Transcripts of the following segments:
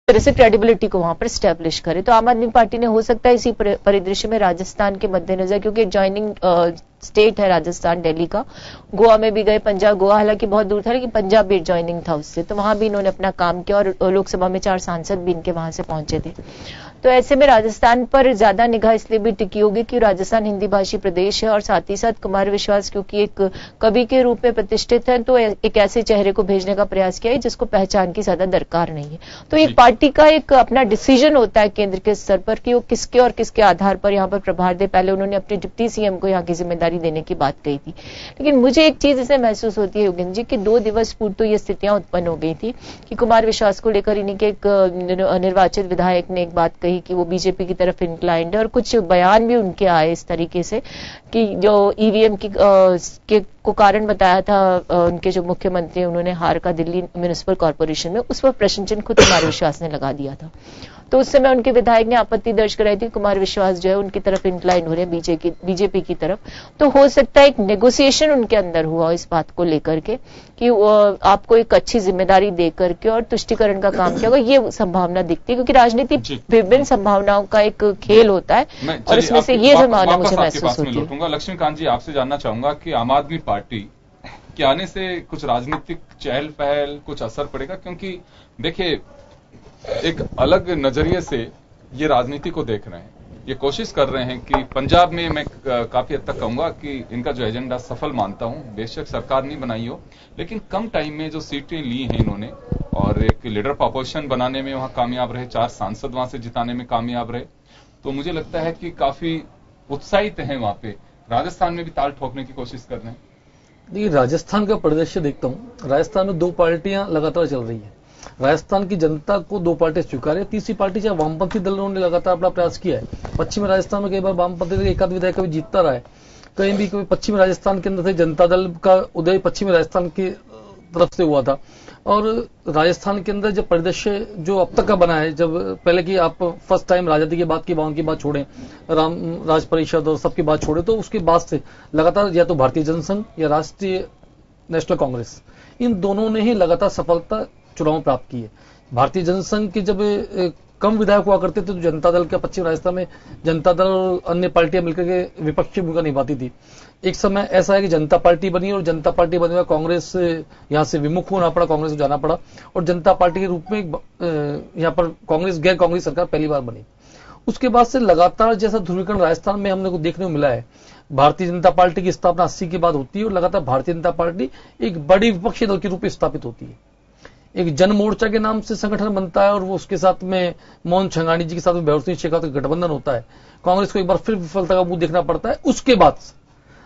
तरह से क्रेडिबिलिटी को वहां पर स्टैब्लिश करे। तो आम आदमी पार्टी ने हो सकता है इसी परिदृश्य में राजस्थान के मद्देनजर, क्योंकि ज्वाइनिंग स्टेट है राजस्थान दिल्ली का, गोवा में भी गए, पंजाब, गोवा हालांकि बहुत दूर था लेकिन पंजाब भी ज्वाइनिंग था उससे, तो वहां भी इन्होंने अपना काम किया और लोकसभा में 4 सांसद भी इनके वहां से पहुंचे थे। तो ऐसे में राजस्थान पर ज्यादा निगाह इसलिए भी टिकी होगी कि राजस्थान हिंदी भाषी प्रदेश है और साथ ही साथ कुमार विश्वास क्योंकि एक कवि के रूप में प्रतिष्ठित है, तो एक ऐसे चेहरे को भेजने का प्रयास किया है जिसको पहचान की ज्यादा दरकार नहीं है। तो एक पार्टी का एक अपना डिसीजन होता है केंद्र के स्तर पर कि वो किसके और किसके आधार पर यहाँ पर प्रभार दे। पहले उन्होंने अपने डिप्टी सीएम को यहाँ की जिम्मेदारी देने की बात कही थी, लेकिन मुझे एक चीज इसे महसूस होती है योगेंद्र जी कि 2 दिवस पूर्व तो ये स्थितियां उत्पन्न हो गई थी कि कुमार विश्वास को लेकर इन्हीं के एक निर्वाचित विधायक ने एक बात कही कि वो बीजेपी की तरफ इंक्लाइंड है, और कुछ बयान भी उनके आए इस तरीके से कि जो ईवीएम को कारण बताया था उनके जो मुख्यमंत्री उन्होंने हार का दिल्ली म्युनिसिपल कॉर्पोरेशन में, उस पर प्रश्न चिन्ह खुद कुमार विश्वास ने लगा दिया था। तो उस समय उनके विधायक ने आपत्ति दर्ज कराई थी, कुमार विश्वास जो है उनकी तरफ इंक्लाइन हो रहे हैं बीजेपी की तरफ। तो हो सकता है एक नेगोशिएशन उनके अंदर हुआ इस बात को लेकर के कि आपको एक अच्छी जिम्मेदारी देकर के और तुष्टिकरण का काम किया होगा, ये संभावना दिखती है, क्योंकि राजनीति विभिन्न संभावनाओं का एक खेल होता है और इसमें से ये संभावना मुझे महसूस होती है। लक्ष्मीकांत जी, आपसे जानना चाहूंगा कि आम आदमी पार्टी के आने से कुछ राजनीतिक चहल पहल कुछ असर पड़ेगा, क्योंकि देखिए एक अलग नजरिए से ये राजनीति को देख रहे हैं, ये कोशिश कर रहे हैं कि पंजाब में मैं काफी हद तक कहूंगा कि इनका जो एजेंडा सफल मानता हूं, बेशक सरकार नहीं बनाई हो लेकिन कम टाइम में जो सीटें ली हैं इन्होंने और एक लीडर ऑफ अपोजिशन बनाने में वहां कामयाब रहे, 4 सांसद वहां से जिताने में कामयाब रहे, तो मुझे लगता है कि काफी उत्साहित हैं वहां पे। राजस्थान में भी ताल ठोकने की कोशिश कर रहे हैं। देखिए राजस्थान का परिदृश्य देखता हूं, राजस्थान में 2 पार्टियां लगातार चल रही है। राजस्थान की जनता को 2 पार्टी स्वीकार है, तीसरी पार्टी चाहे वामपंथी दल ने लगातार अपना प्रयास किया है। पश्चिमी राजस्थान में कई बार वामपंथी एक आध विधायक कभी जीतता रहा है, कहीं भी कभी पश्चिमी राजस्थान के अंदर से जनता दल का उदय पश्चिमी राजस्थान की तरफ से हुआ था। और राजस्थान के अंदर जब परिदृश्य जो अब तक का बना है, जब पहले की आप फर्स्ट टाइम राजादी की बात की बावन की बात छोड़ें, राम राज परिषद और सबकी बात छोड़े, तो उसके बाद से लगातार या तो भारतीय जनसंघ या राष्ट्रीय नेशनल कांग्रेस, इन दोनों ने ही लगातार सफलता चुनाव प्राप्त की है। भारतीय जनसंघ के जब कम विधायक हुआ करते थे तो जनता दल का पश्चिम राजस्थान में जनता दल और अन्य पार्टियां मिलकर के विपक्षी भूमिका निभाती थी। एक समय ऐसा है कि जनता पार्टी बनी और जनता पार्टी बनने में कांग्रेस यहां से विमुख होना पड़ा, कांग्रेस को जाना पड़ा और जनता पार्टी के रूप में यहां पर कांग्रेस गैर कांग्रेस सरकार पहली बार बनी। उसके बाद से लगातार जैसा ध्रुवीकरण राजस्थान में हमने को देखने को मिला है, भारतीय जनता पार्टी की स्थापना 80 के बाद होती है और लगातार भारतीय जनता पार्टी एक बड़ी विपक्षी दल के रूप में स्थापित होती है। एक जन मोर्चा के नाम से संगठन बनता है और वो उसके साथ में मोहन छंगानी जी के साथ में भैरव सिंह शेखावत का गठबंधन होता है। कांग्रेस को एक बार फिर विफलता का मुंह देखना पड़ता है। उसके बाद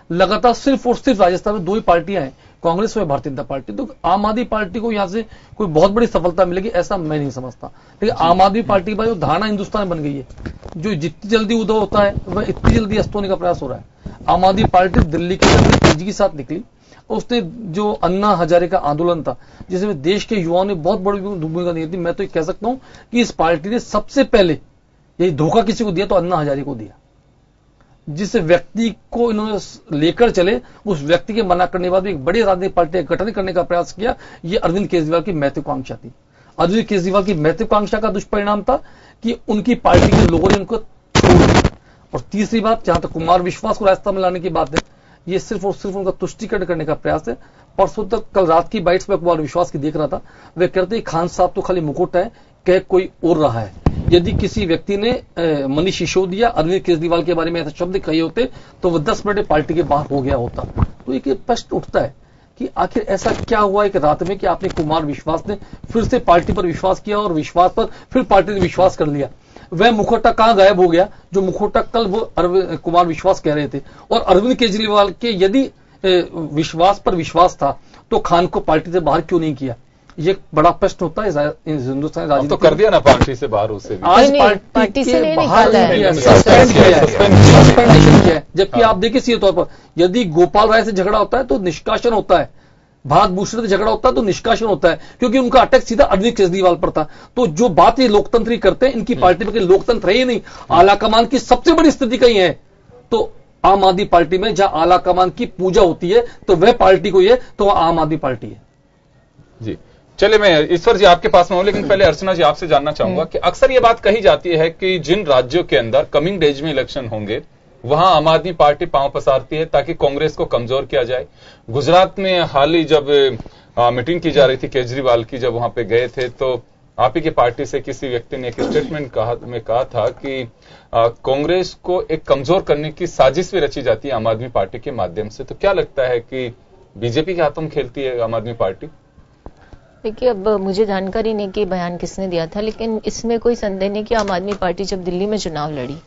लगातार सिर्फ और सिर्फ राजस्थान में 2 ही पार्टियां हैं, कांग्रेस और भारतीय जनता पार्टी। तो आम आदमी पार्टी को यहां से कोई बहुत बड़ी सफलता मिलेगी ऐसा मैं नहीं समझता। लेकिन आम आदमी पार्टी पर जो धारणा हिंदुस्तान में बन गई है, जो जितनी जल्दी उदय होता है वह इतनी जल्दी अस्त होने का प्रयास हो रहा है। आम आदमी पार्टी दिल्ली के अंदर तेजी के साथ निकली, उसने जो अन्ना हजारे का आंदोलन था जिसमें देश के युवाओं ने बहुत बड़ी भूमिका दी थी, मैं तो ये कह सकता हूं कि इस पार्टी ने सबसे पहले यही धोखा किसी को दिया तो अन्ना हजारे को दिया। जिस व्यक्ति को इन्होंने लेकर चले उस व्यक्ति के मना करने के बाद एक बड़ी राजनीतिक पार्टी का गठन करने का प्रयास किया। ये अरविंद केजरीवाल की महत्वाकांक्षा थी। अरविंद केजरीवाल की महत्वाकांक्षा का दुष्परिणाम था कि उनकी पार्टी के लोगों ने उनको छोड़ दिया। और तीसरी बात, जहां तक कुमार विश्वास को रास्ता में लाने की बात है, ये सिर्फ और सिर्फ उनका तुष्टिकरण करने का प्रयास है। परसों तक कल रात की बाइट्स में कुमार विश्वास की देख रहा था, वे कहते हैं खान साहब तो खाली मुकुट है, कह कोई और रहा है। यदि किसी व्यक्ति ने मनीष सिसोदिया अरविंद केजरीवाल के बारे में ऐसे शब्द कहे होते तो वह 10 मिनट पार्टी के बाहर हो गया होता। तो एक प्रश्न उठता है कि आखिर ऐसा क्या हुआ एक रात में कि आपने कुमार विश्वास ने फिर से पार्टी पर विश्वास किया और विश्वास पर फिर पार्टी ने विश्वास कर लिया। वह मुखौटा कहां गायब हो गया जो मुखौटा कल वो कुमार विश्वास कह रहे थे। और अरविंद केजरीवाल के यदि विश्वास पर विश्वास था तो खान को पार्टी से बाहर क्यों नहीं किया, ये बड़ा प्रश्न होता है हिंदुस्तान राजनीति। तो कर दिया ना पार्टी से बाहर, उससे भी आज पार्टी से नहीं निकाला है, सस्पेंड किया है। जबकि आप देखिए सीधे तौर पर यदि गोपाल राय से झगड़ा होता है तो निष्कासन होता है, भारत भूषण से झगड़ा होता है तो निष्कासन होता है, क्योंकि उनका अटैक सीधा अरविंद केजरीवाल पर था। तो जो बात ये लोकतंत्र करते हैं, इनकी पार्टी में लोकतंत्र है ही नहीं। आला कमान की सबसे बड़ी स्थिति कहीं है तो आम आदमी पार्टी में, जहां आला कमान की पूजा होती है तो वह पार्टी को ये तो आम आदमी पार्टी है। जी चलिए, मैं ईश्वर जी आपके पास में हूं, लेकिन पहले अर्चना जी आपसे जानना चाहूंगा कि अक्सर ये बात कही जाती है कि जिन राज्यों के अंदर कमिंग डेज में इलेक्शन होंगे वहां आम आदमी पार्टी पांव पसारती है ताकि कांग्रेस को कमजोर किया जाए। गुजरात में हाल ही जब मीटिंग की जा रही थी केजरीवाल की, जब वहां पे गए थे तो आप ही की पार्टी से किसी व्यक्ति ने एक स्टेटमेंट कहा था कि कांग्रेस को एक कमजोर करने की साजिश भी रची जाती है आम आदमी पार्टी के माध्यम से। तो क्या लगता है कि बीजेपी के हाथों में खेलती है आम आदमी पार्टी? देखिए, अब मुझे जानकारी नहीं कि बयान किसने दिया था, लेकिन इसमें कोई संदेह नहीं कि आम आदमी पार्टी जब दिल्ली में चुनाव लड़ी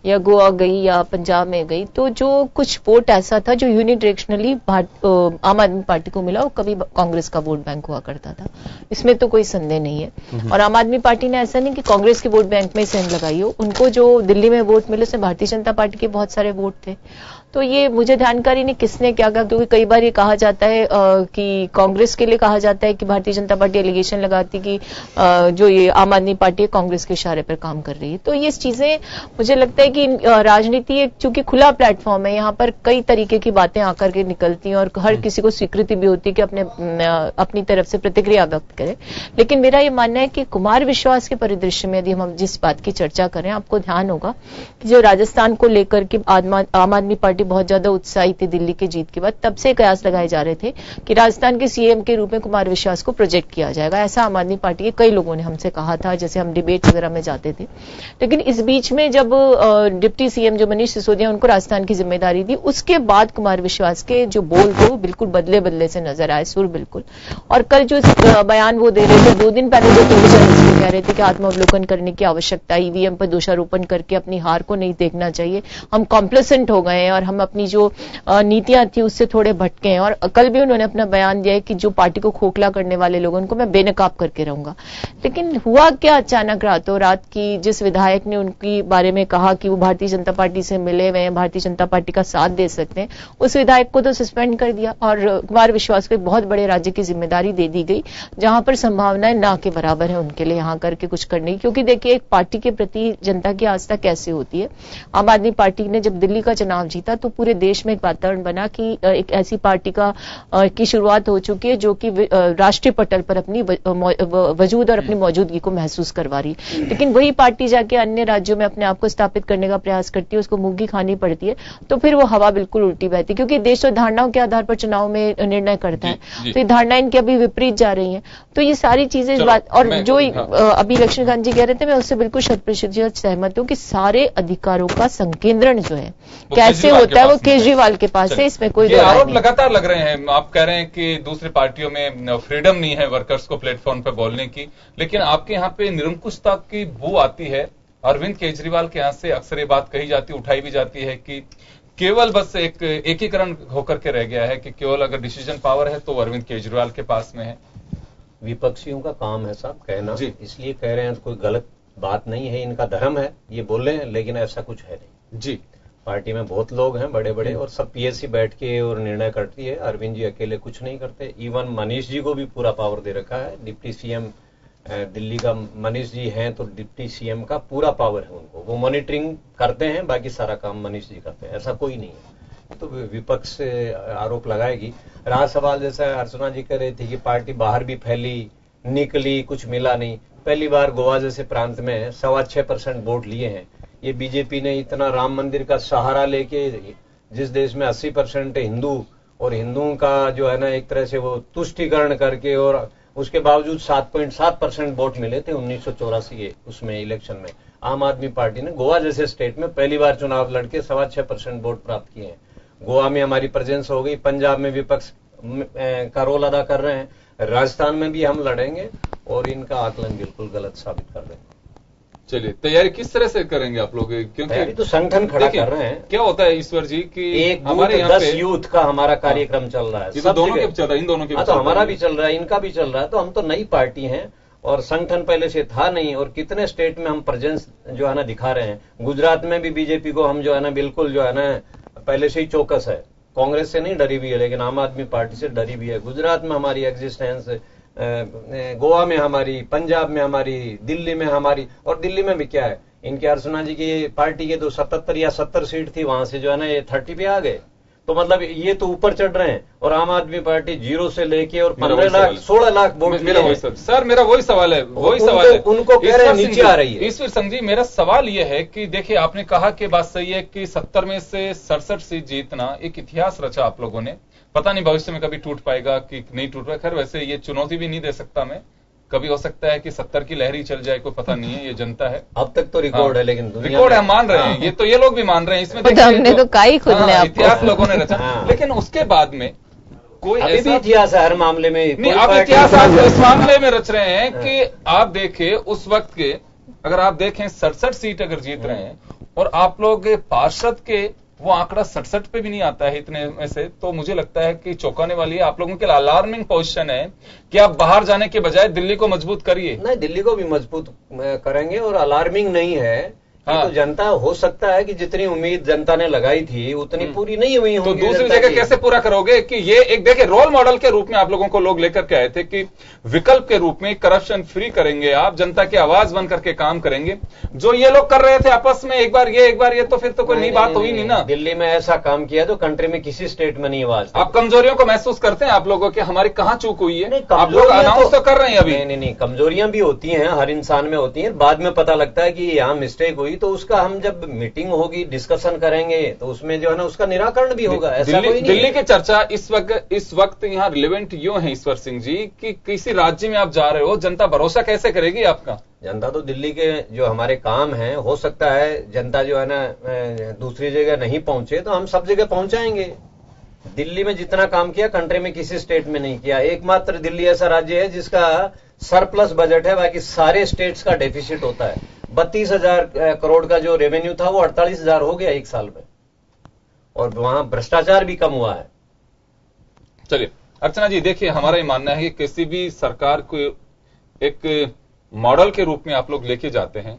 या गोवा गई या पंजाब में गई तो जो कुछ वोट ऐसा था जो यूनिडायरेक्शनली आम आदमी पार्टी को मिला, वो कभी कांग्रेस का वोट बैंक हुआ करता था। इसमें तो कोई संदेह नहीं है। और आम आदमी पार्टी ने ऐसा नहीं कि कांग्रेस के वोट बैंक में सेंध लगाई हो, उनको जो दिल्ली में वोट मिले उसमें भारतीय जनता पार्टी के बहुत सारे वोट थे। तो ये मुझे जानकारी नहीं किसने क्या कहा, क्योंकि कई बार ये कहा जाता है कि कांग्रेस के लिए कहा जाता है कि भारतीय जनता पार्टी एलिगेशन लगाती कि जो ये आम आदमी पार्टी है कांग्रेस के इशारे पर काम कर रही है। तो ये चीजें मुझे लगता है कि राजनीति एक चूंकि खुला प्लेटफॉर्म है, यहाँ पर कई तरीके की बातें आकर के निकलती हैं और हर किसी को स्वीकृति भी होती है कि अपनी तरफ से प्रतिक्रिया व्यक्त करे। लेकिन मेरा ये मानना है कि कुमार विश्वास के परिदृश्य में यदि हम जिस बात की चर्चा करें, आपको ध्यान होगा कि जो राजस्थान को लेकर के आम आदमी पार्टी बहुत ज्यादा उत्साही थी दिल्ली की जीत के बाद, तब से कयास लगाए जा रहे थे कि राजस्थान के सीएम के रूप में कुमार विश्वास को प्रोजेक्ट किया जाएगा। ऐसा आम आदमी पार्टी के कई लोगों ने हमसे कहा था, जैसे हम डिबेट वगैरह में जाते थे। लेकिन इस बीच में जब डिप्टी सीएम जो मनीष सिसोदिया, उनको राजस्थान की जिम्मेदारी दी, उसके बाद कुमार विश्वास के जो बोल थे वो बिल्कुल बदले बदले से नजर आए, सुर बिल्कुल। और कल जो बयान वो दे रहे थे, 2 दिन पहले जो टीवी चैनल्स कह रहे थे कि आत्मावलोकन करने की आवश्यकता, ईवीएम पर दोषारोपण करके अपनी हार को नहीं देखना चाहिए, हम कॉम्प्लेसेंट हो गए हैं और हम अपनी जो नीतियां थी उससे थोड़े भटके हैं। और कल भी उन्होंने अपना बयान दिया है कि जो पार्टी को खोखला करने वाले लोगों उनको मैं बेनकाब करके रहूंगा। लेकिन हुआ क्या, अचानक रातों रात की जिस विधायक ने उनके बारे में कहा कि वो भारतीय जनता पार्टी से मिले हुए हैं, भारतीय जनता पार्टी का साथ दे सकते हैं, उस विधायक को तो सस्पेंड कर दिया और कुमार विश्वास को एक बहुत बड़े राज्य की जिम्मेदारी दे दी गई, जहां पर संभावनाएं ना के बराबर है उनके लिए यहां करके कुछ करने की। क्योंकि देखिए, एक पार्टी के प्रति जनता की आस्था कैसे होती है। आम आदमी पार्टी ने जब दिल्ली का चुनाव जीता तो पूरे देश में एक वातावरण बना कि एक ऐसी पार्टी की शुरुआत हो चुकी है जो कि राष्ट्रीय पटल पर अपनी वजूद और अपनी मौजूदगी को महसूस करवा रही है। लेकिन वही पार्टी जाके अन्य राज्यों में अपने आप को स्थापित करने का प्रयास करती है, उसको मुंगी खानी पड़ती है, तो फिर वो हवा बिल्कुल उल्टी बहती है। क्योंकि देश तो धारणाओं के आधार पर चुनाव में निर्णय करता है, तो ये धारणाएं इनकी अभी विपरीत जा रही हैं। तो ये सारी चीजें इस बात, और जो अभी लक्ष्मीकांत जी कह रहे थे, मैं उससे बिल्कुल 100% सहमत हूं कि सारे अधिकारों का संकेंद्रण जो है कैसे होता है वो केजरीवाल के पास है, इसमें कोई आरोप लगातार लग रहे हैं। आप कह रहे हैं कि दूसरी पार्टियों में फ्रीडम नहीं है वर्कर्स को प्लेटफॉर्म पे बोलने की, लेकिन आपके यहाँ पे निरंकुशता की बू आती है। अरविंद केजरीवाल के यहाँ से अक्सर ये बात कही जाती, उठाई भी जाती है कि केवल बस एक एकीकरण होकर के रह गया है कि केवल अगर डिसीजन पावर है तो अरविंद केजरीवाल के पास में है। विपक्षियों का काम है साहब कहना, इसलिए कह रहे हैं, कोई गलत बात नहीं है, इनका धर्म है ये बोल रहे हैं, लेकिन ऐसा कुछ है नहीं जी। पार्टी में बहुत लोग हैं बड़े बड़े और सब पीएससी बैठ के और निर्णय करती है। अरविंद जी अकेले कुछ नहीं करते, इवन मनीष जी को भी पूरा पावर दे रखा है। डिप्टी सीएम दिल्ली का मनीष जी हैं, तो डिप्टी सीएम का पूरा पावर है उनको, वो मॉनिटरिंग करते हैं, बाकी सारा काम मनीष जी करते हैं, ऐसा कोई नहीं है। तो विपक्ष से आरोप लगाएगी। रहा सवाल जैसा अर्चना जी कह रही थी कि पार्टी बाहर भी फैली, निकली, कुछ मिला नहीं। पहली बार गोवा जैसे प्रांत में 6.25% वोट लिए हैं। ये बीजेपी ने इतना राम मंदिर का सहारा लेके, जिस देश में 80% हिंदू और हिंदुओं का जो है ना एक तरह से वो तुष्टीकरण करके, और उसके बावजूद 7.7% वोट मिले थे 1984 के उसमें इलेक्शन में। आम आदमी पार्टी ने गोवा जैसे स्टेट में पहली बार चुनाव लड़के 6.25% वोट प्राप्त किए हैं। गोवा में हमारी प्रेजेंस हो गई, पंजाब में विपक्ष का रोल अदा कर रहे हैं, राजस्थान में भी हम लड़ेंगे और इनका आकलन बिल्कुल गलत साबित कर रहे हैं। चलिए, तैयारी किस तरह से करेंगे आप लोग? क्योंकि तो संगठन खड़ा कर रहे हैं। क्या होता है ईश्वर जी कि एक हमारे यहाँ 10 यूथ का हमारा कार्यक्रम चल रहा है, सब दोनों के चल रहा है, इन दोनों के तो हमारा भी चल रहा है, इनका भी चल रहा है। तो हम तो नई पार्टी हैं और संगठन पहले से था नहीं, और कितने स्टेट में हम प्रेजेंस जो है ना दिखा रहे हैं। गुजरात में भी बीजेपी को हम जो है ना बिल्कुल जो है ना पहले से ही चौकस है, कांग्रेस से नहीं डरी हुई है, लेकिन आम आदमी पार्टी से डरी हुई है। गुजरात में हमारी एग्जिस्टेंस, गोवा में हमारी, पंजाब में हमारी, दिल्ली में हमारी। और दिल्ली में भी क्या है, इनके अर्चना जी की पार्टी के 77 या 70 सीट थी, वहां से जो है ना ये 30 पे आ गए। तो मतलब ये तो ऊपर चढ़ रहे हैं और आम आदमी पार्टी 0 से लेके और 15 लाख 16 लाख वोट मेरा वही सर मेरा वही सवाल है, वही सवाल है। उनको कह रहे हैं नीचे आ रही है। ईश्वर सिंह जी, मेरा सवाल ये है कि देखिए, आपने कहा कि बात सही है कि 70 में से 67 सीट जीतना एक इतिहास रचा आप लोगों ने। पता नहीं भविष्य में कभी टूट पाएगा कि नहीं टूट पाएगा। खैर, वैसे ये चुनौती भी नहीं दे सकता मैं, कभी हो सकता है कि 70 की लहर ही चल जाए, कोई पता नहीं है, ये जनता है। अब तक तो रिकॉर्ड है, लेकिन रिकॉर्ड है, मान रहे हैं, ये तो ये लोग भी मान रहे हैं। इसमें हमने तो काई खुद ने इतिहास लोगों ने रचा, लेकिन उसके बाद में कोई अभी भी इतिहास है हर मामले में। नहीं, अब इतिहास आप इस मामले में रच रहे हैं कि आप देखें उस वक्त के, अगर आप देखें 67 सीट अगर जीत रहे हैं और आप लोग पार्षद के वो आंकड़ा 67 पे भी नहीं आता है इतने में से, तो मुझे लगता है कि चौंकाने वाली है। आप लोगों के लिए अलार्मिंग पोजीशन है कि आप बाहर जाने के बजाय दिल्ली को मजबूत करिए। नहीं, दिल्ली को भी मजबूत करेंगे और अलार्मिंग नहीं है। हाँ। तो जनता, हो सकता है कि जितनी उम्मीद जनता ने लगाई थी उतनी पूरी नहीं हुई होंगी। तो दूसरी जगह कैसे पूरा करोगे कि ये एक देखिए रोल मॉडल के रूप में आप लोगों को लोग लेकर के आए थे कि विकल्प के रूप में करप्शन फ्री करेंगे, आप जनता की आवाज बन करके काम करेंगे। जो ये लोग कर रहे थे आपस में, एक बार ये तो फिर तो कोई नई बात हुई नहीं ना। दिल्ली में ऐसा काम किया तो कंट्री में किसी स्टेट में नहीं हुआ। आप कमजोरियों को महसूस करते हैं आप लोगों के, हमारी कहां चूक हुई है? आप लोग अनाउंस तो कर रहे हैं अभी। नहीं, कमजोरियां भी होती हैं, हर इंसान में होती हैं। बाद में पता लगता है कि यहाँ मिस्टेक हुई, तो उसका हम जब मीटिंग होगी, डिस्कशन करेंगे, तो उसमें जो है ना उसका निराकरण भी होगा। ऐसा कोई नहीं। दिल्ली की चर्चा इस वक्त यहाँ रिलेवेंट यूं है ईश्वर सिंह जी कि किसी राज्य में आप जा रहे हो, जनता भरोसा कैसे करेगी आपका? जनता तो दिल्ली के जो हमारे काम हैं, हो सकता है जनता जो है ना दूसरी जगह नहीं पहुंचे, तो हम सब जगह पहुंचाएंगे। दिल्ली में जितना काम किया कंट्री में किसी स्टेट में नहीं किया। एकमात्र दिल्ली ऐसा राज्य है जिसका सरप्लस बजट है, बाकी सारे स्टेट्स का डेफिसिट होता है। 32,000 करोड़ का जो रेवेन्यू था वो 48,000 हो गया एक साल में, और वहां भ्रष्टाचार भी कम हुआ है। चलिए अर्चना जी, देखिए हमारा ये मानना है कि किसी भी सरकार को एक मॉडल के रूप में आप लोग लेके जाते हैं।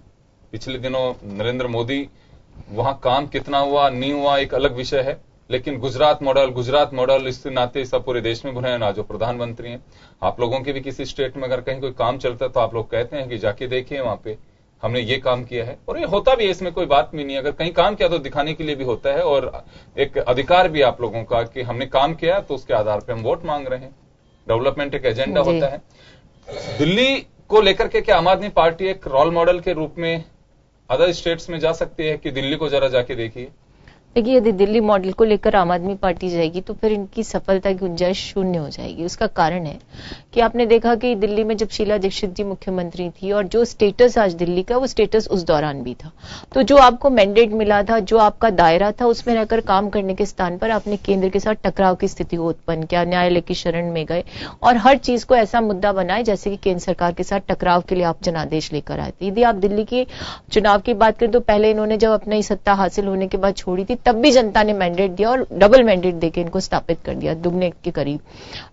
पिछले दिनों नरेंद्र मोदी, वहां काम कितना हुआ नहीं हुआ एक अलग विषय है, लेकिन गुजरात मॉडल इस नाते सब पूरे देश में बुने ना, जो प्रधानमंत्री हैं। आप लोगों के भी किसी स्टेट में अगर कहीं कोई काम चलता है तो आप लोग कहते हैं कि जाके देखिए वहां पे हमने ये काम किया है, और ये होता भी है, इसमें कोई बात भी नहीं है। अगर कहीं काम किया तो दिखाने के लिए भी होता है, और एक अधिकार भी आप लोगों का कि हमने काम किया तो उसके आधार पर हम वोट मांग रहे हैं। डेवलपमेंट एक एजेंडा होता है। दिल्ली को लेकर के क्या आम आदमी पार्टी एक रोल मॉडल के रूप में अदर स्टेट्स में जा सकती है कि दिल्ली को जरा जाके देखिए? देखिए, यदि दिल्ली मॉडल को लेकर आम आदमी पार्टी जाएगी तो फिर इनकी सफलता की गुंजाइश शून्य हो जाएगी। उसका कारण है कि आपने देखा कि दिल्ली में जब शीला दीक्षित जी मुख्यमंत्री थी, और जो स्टेटस आज दिल्ली का, वो स्टेटस उस दौरान भी था। तो जो आपको मैंडेट मिला था, जो आपका दायरा था, उसमें रहकर काम करने के स्थान पर आपने केंद्र के साथ टकराव की स्थिति को उत्पन्न किया, न्यायालय की शरण में गए और हर चीज को ऐसा मुद्दा बनाए जैसे कि केंद्र सरकार के साथ टकराव के लिए आप जनादेश लेकर आए थे। यदि आप दिल्ली के चुनाव की बात करें तो पहले इन्होंने जब अपनी सत्ता हासिल होने के बाद छोड़ी थी, तब भी जनता ने मैंडेट दिया और डबल मैंडेट देकर इनको स्थापित कर दिया, दुगने के करीब।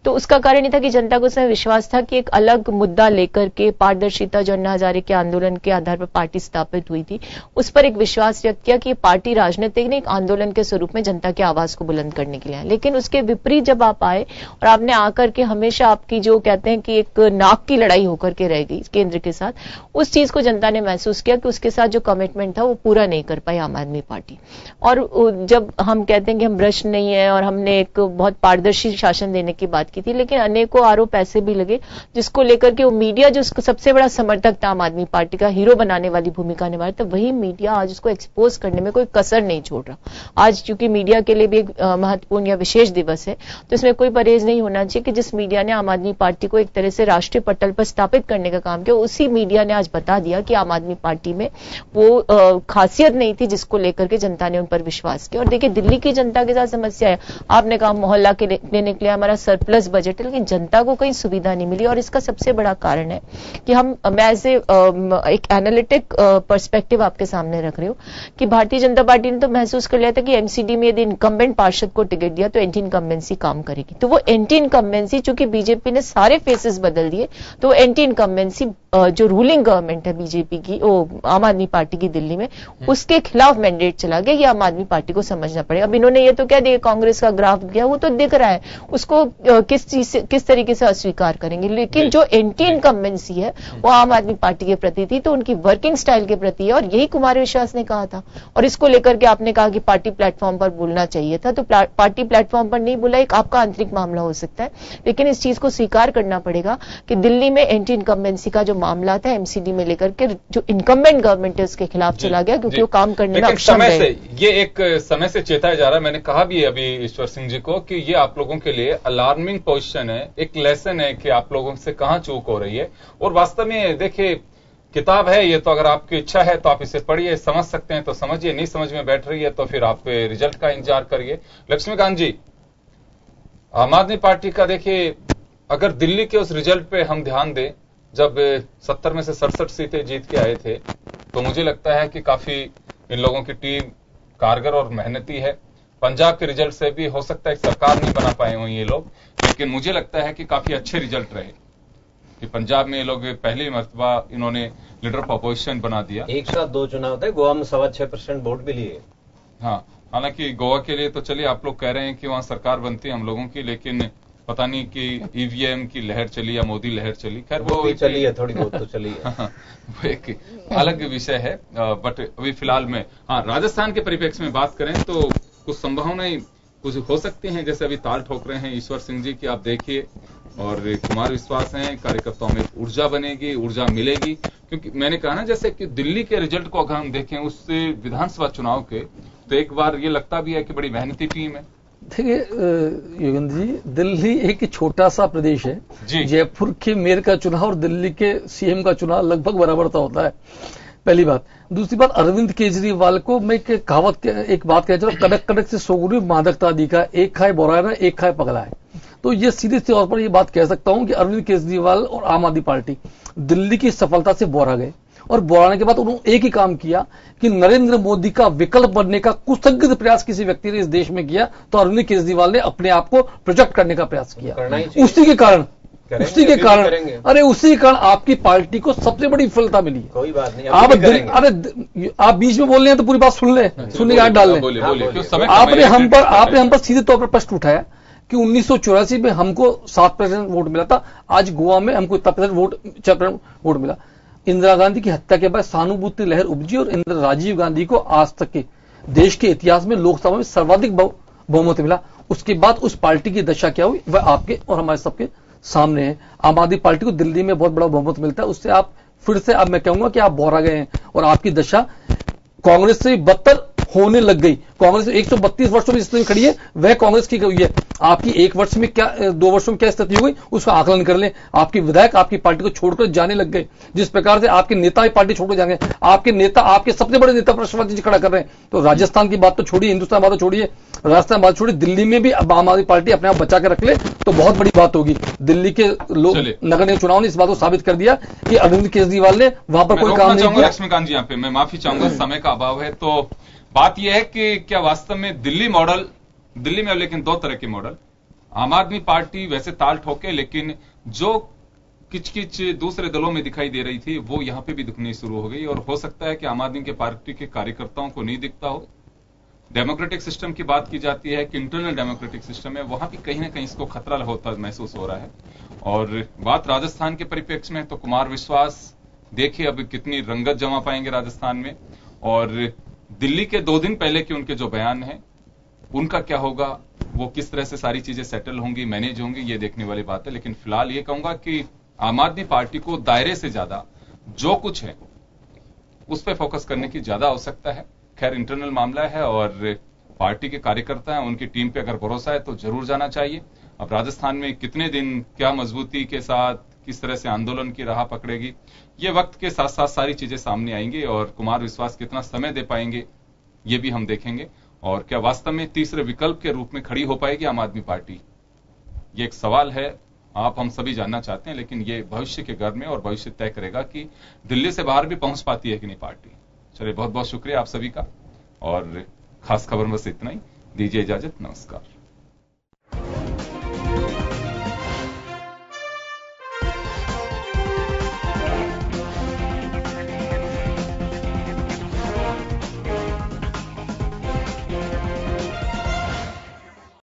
तो उसका कारण ये था कि जनता को उसमें विश्वास था कि एक अलग मुद्दा लेकर के पारदर्शिता, जो अन्ना हजारे के आंदोलन के आधार पर पार्टी स्थापित हुई थी, उस पर एक विश्वास व्यक्त किया कि पार्टी राजनीतिक नहीं, एक आंदोलन के स्वरूप में जनता की आवाज को बुलंद करने के लिए। लेकिन उसके विपरीत जब आप आए और आपने आकर के हमेशा आपकी जो कहते हैं कि एक नाक की लड़ाई होकर के रह गई केंद्र के साथ, उस चीज को जनता ने महसूस किया कि उसके साथ जो कमिटमेंट था वो पूरा नहीं कर पाई आम आदमी पार्टी। और जब हम कहते हैं कि हम भ्रष्ट नहीं है और हमने एक बहुत पारदर्शी शासन देने की बात की थी, लेकिन अनेकों आरोप ऐसे भी लगे जिसको लेकर के वो मीडिया जो उसको सबसे बड़ा समर्थक था आम आदमी पार्टी का, हीरो बनाने वाली भूमिका निभा रहा था, वही मीडिया आज उसको एक्सपोज करने में कोई कसर नहीं छोड़ रहा। आज चूंकि मीडिया के लिए भी एक महत्वपूर्ण या विशेष दिवस है, तो इसमें कोई परहेज नहीं होना चाहिए कि जिस मीडिया ने आम आदमी पार्टी को एक तरह से राष्ट्रीय पटल पर स्थापित करने का काम किया, उसी मीडिया ने आज बता दिया कि आम आदमी पार्टी में वो खासियत नहीं थी जिसको लेकर के जनता ने उन पर विश्वास किया। और देखिए, दिल्ली की जनता के साथ समस्या है, आपने कहा मोहल्ला के लेने के लिए हमारा सरप्लस बजट है, लेकिन जनता को कहीं सुविधा नहीं मिली। और इसका सबसे बड़ा कारण है कि मैं ऐसे एक एनालिटिक पर्सपेक्टिव आपके सामने रख रही हूं कि भारतीय जनता पार्टी ने तो महसूस कर लिया था कि एमसीडी में यदि इनकम्बेंट पार्षद को टिकट दिया तो एंटी इनकम्बेंसी काम करेगी। तो वो एंटी इनकम्बेंसी, चूंकि बीजेपी ने सारे फेसेस बदल दिए, तो एंटी इनकम्बेंसी जो रूलिंग गवर्नमेंट है बीजेपी की, आम आदमी पार्टी की दिल्ली में, उसके खिलाफ मैंडेट चला गया। ये आम आदमी पार्टी को समझना पड़ेगा। अब इन्होंने ये तो क्या दिया, कांग्रेस का ग्राफ दिया, वो तो दिख रहा है, उसको किस तरीके से अस्वीकार करेंगे। लेकिन जो एंटी इनकम्बेंसी है वो आम आदमी पार्टी के प्रति थी, तो उनकी वर्किंग स्टाइल के प्रति है, और यही कुमार विश्वास ने कहा था। और इसको लेकर के आपने कहा कि पार्टी प्लेटफॉर्म पर बोलना चाहिए था, तो पार्टी प्लेटफॉर्म पर नहीं बोला, एक आपका आंतरिक मामला हो सकता है, लेकिन इस चीज को स्वीकार करना पड़ेगा कि दिल्ली में एंटी इनकम्बेंसी का जो मामला था एमसीडी में लेकर के, जो इनकम्बेंट गवर्नमेंट है उसके खिलाफ चला गया, क्योंकि वो काम करने में अक्षम रहे। ये एक समय से चेताया जा रहा है, मैंने कहा भी अभी ईश्वर सिंह जी को कि ये आप लोगों के लिए अलार्मिंग पोजीशन है, एक लेसन है कि आप लोगों से कहां चूक हो रही है। और वास्तव में देखिए, किताब है ये, तो अगर आपकी इच्छा है तो आप इसे पढ़िए, समझ सकते हैं तो समझिए, नहीं समझ में बैठ रही है तो फिर आप रिजल्ट का इंतजार करिए। लक्ष्मीकांत जी, आम आदमी पार्टी का देखिए, अगर दिल्ली के उस रिजल्ट पे हम ध्यान दें, जब 70 में से 67 सीटें जीत के आए थे, तो मुझे लगता है कि काफी इन लोगों की टीम कारगर और मेहनती है। पंजाब के रिजल्ट से भी हो सकता है सरकार नहीं बना पाए हों ये लोग, लेकिन मुझे लगता है कि काफी अच्छे रिजल्ट रहे कि पंजाब में ये लोग पहली मर्तबा इन्होंने लीडर ऑफ अपोजिशन बना दिया। एक साथ दो चुनाव थे, गोवा में 6.25% वोट भी लिए। हाँ, हालांकि गोवा के लिए तो चलिए आप लोग कह रहे हैं कि वहां सरकार बनती है हम लोगों की, लेकिन पता नहीं कि ईवीएम की लहर चली या मोदी लहर चली, खैर वो भी चली है, थोड़ी बहुत तो चली है। वो एक अलग विषय है। बट अभी फिलहाल में हाँ, राजस्थान के परिप्रेक्ष्य में बात करें तो कुछ संभावनाएं कुछ हो सकती हैं, जैसे अभी ताल ठोक रहे हैं ईश्वर सिंह जी की आप देखिए, और कुमार विश्वास हैं, कार्यकर्ताओं में ऊर्जा बनेगी, ऊर्जा मिलेगी। क्योंकि मैंने कहा ना, जैसे कि दिल्ली के रिजल्ट को अगर हम देखें उससे विधानसभा चुनाव के, तो एक बार ये लगता भी है कि बड़ी मेहनती टीम है। देखिए योगेंद्र जी, दिल्ली एक छोटा सा प्रदेश है, जयपुर के मेयर का चुनाव और दिल्ली के सीएम का चुनाव लगभग बराबर सा होता है, पहली बात। दूसरी बात, अरविंद केजरीवाल को मैं एक बात कह रहा हूं, कड़क कड़क से सोगुरी मादकता दिखा, एक खाए बोरा है, एक खाए पगला है। तो ये सीधे तौर पर ये बात कह सकता हूं कि अरविंद केजरीवाल और आम आदमी पार्टी दिल्ली की सफलता से बोरा गए, और बोराने के बाद उन्होंने एक ही काम किया कि नरेंद्र मोदी का विकल्प बनने का कुसंगत प्रयास किसी व्यक्ति ने इस देश में किया, तो अरविंद केजरीवाल ने अपने आप को प्रोजेक्ट करने का प्रयास किया। उसी के कारण आपकी पार्टी को सबसे बड़ी विफलता मिली। कोई बात नहीं, आप बीच में बोल रहे हैं तो पूरी बात सुन ले, सुनने की आदत डाल लें। आपने हम पर सीधे तौर पर प्रश्न उठाया कि 1984 में हमको 7% वोट मिला था, आज गोवा में हमको इतना % 6% वोट मिला। इंदिरा गांधी की हत्या के बाद सहानुभूति लहर उपजी और राजीव गांधी को आज तक के देश के इतिहास में लोकसभा में सर्वाधिक बहुमत मिला। उसके बाद उस पार्टी की दशा क्या हुई वह आपके और हमारे सबके सामने है। आम आदमी पार्टी को दिल्ली में बहुत बड़ा बहुमत मिलता है, उससे आप फिर से, अब मैं कहूंगा कि आप बोरा गए हैं, और आपकी दशा कांग्रेस से बदतर होने लग गई। कांग्रेस 132 वर्षों में स्थिति खड़ी है, वह कांग्रेस की हुई है। आपकी 1 वर्ष में क्या, 2 वर्षों में क्या स्थिति हो गई, उसका आकलन कर लें। आपके विधायक आपकी पार्टी को छोड़कर जाने लग गए, जिस प्रकार से आपके नेता ही पार्टी छोड़कर जाएंगे। आपके नेता, आपके सबसे बड़े नेता प्रश्नवाची जी खड़ा कर रहे हैं। तो राजस्थान की बात तो छोड़िए, हिंदुस्तान बात तो छोड़िए, राजस्थान बात छोड़िए, दिल्ली में भी अब आम आदमी पार्टी अपने आप बचा के रख ले तो बहुत बड़ी बात होगी। दिल्ली के लोग, नगर निगम चुनाव ने इस बात को साबित कर दिया कि अरविंद केजरीवाल ने वहां पर कोई काम नहीं किया। लक्ष्मीकांत जी, यहाँ पे मैं माफी चाहूंगा, समय का अभाव है। तो बात यह है कि क्या वास्तव में दिल्ली में, लेकिन 2 तरह के मॉडल, आम आदमी पार्टी वैसे ताल ठोके, लेकिन जो किचकिच दूसरे दलों में दिखाई दे रही थी वो यहां पे भी दिखनी शुरू हो गई। और हो सकता है कि आम आदमी के पार्टी के कार्यकर्ताओं को नहीं दिखता हो। डेमोक्रेटिक सिस्टम की बात की जाती है कि इंटरनल डेमोक्रेटिक सिस्टम है, वहां भी कहीं ना कहीं इसको खतरा होता महसूस हो रहा है। और बात राजस्थान के परिप्रेक्ष्य में, तो कुमार विश्वास देखिए अब कितनी रंगत जमा पाएंगे राजस्थान में, और दिल्ली के 2 दिन पहले के उनके जो बयान हैं उनका क्या होगा, वो किस तरह से सारी चीजें सेटल होंगी, मैनेज होंगी, ये देखने वाली बात है। लेकिन फिलहाल ये कहूंगा कि आम आदमी पार्टी को दायरे से ज्यादा जो कुछ है उस पर फोकस करने की ज्यादा आवश्यकता है। खैर इंटरनल मामला है, और पार्टी के कार्यकर्ता हैं, उनकी टीम पे अगर भरोसा है तो जरूर जाना चाहिए। अब राजस्थान में कितने दिन, क्या मजबूती के साथ, किस तरह से आंदोलन की राह पकड़ेगी, ये वक्त के साथ साथ सारी चीजें सामने आएंगी, और कुमार विश्वास कितना समय दे पाएंगे ये भी हम देखेंगे। और क्या वास्तव में तीसरे विकल्प के रूप में खड़ी हो पाएगी आम आदमी पार्टी, ये एक सवाल है, आप हम सभी जानना चाहते हैं। लेकिन ये भविष्य के घर में, और भविष्य तय करेगा कि दिल्ली से बाहर भी पहुंच पाती है कि नहीं पार्टी। चलिए, बहुत बहुत शुक्रिया आप सभी का, और खास खबर बस इतना ही। दीजिए इजाजत, नमस्कार।